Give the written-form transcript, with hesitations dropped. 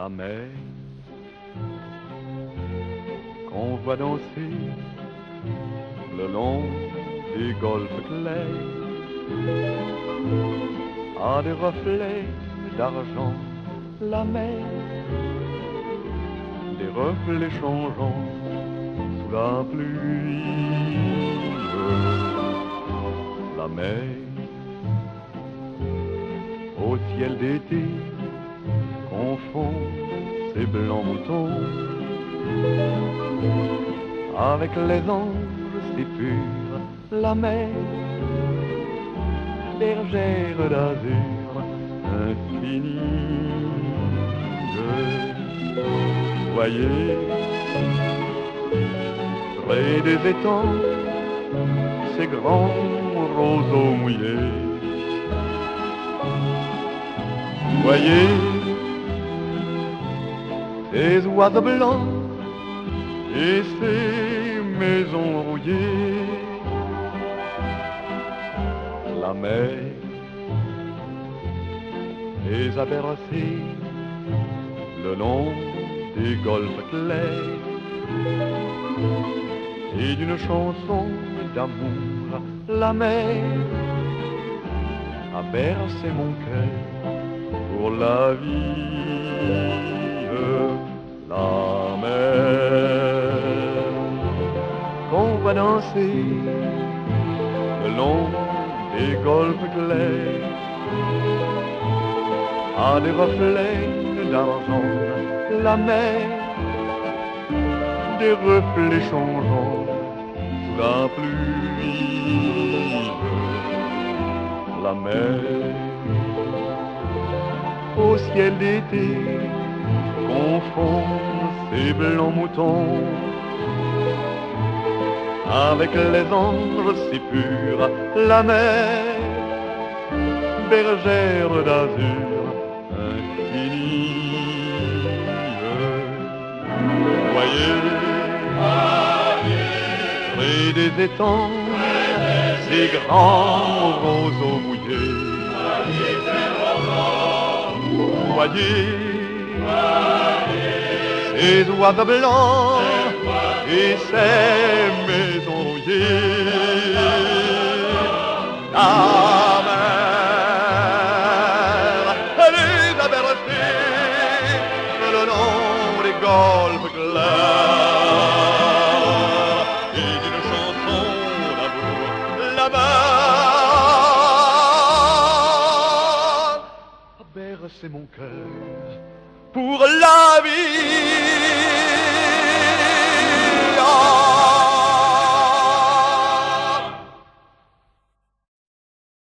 la mer qu'on voit danser le long des golfes clairs a des reflets d'argent, la mer, des reflets changeants sous la pluie. La mer au ciel d'été confond ses blancs moutons avec les anges si purs, la mer, bergère d'azur infinie. Voyez, près des étangs, ces grands roseaux mouillés. Voyez, ces oiseaux blancs et ces maisons rouillées. La mer les a bercés le long des golfes clairs et d'une chanson d'amour, la mer a bercé mon cœur pour la vie. La mer qu'on va danser le long des golfes clairs a des reflets d'argent, la mer, des reflets changeants sous la pluie. La mer au ciel d'été confond ses blancs moutons avec les anges si purs, la mer, bergère d'azur infinie. Voyez, près des étangs, ces grands roseaux mouillés. Voyez, ces oiseaux blancs et ces maisons rouillées. La mer, elle les a bercés le long des golfes clairs et d'une chanson d'amour, la mer a bercé mon cœur pour la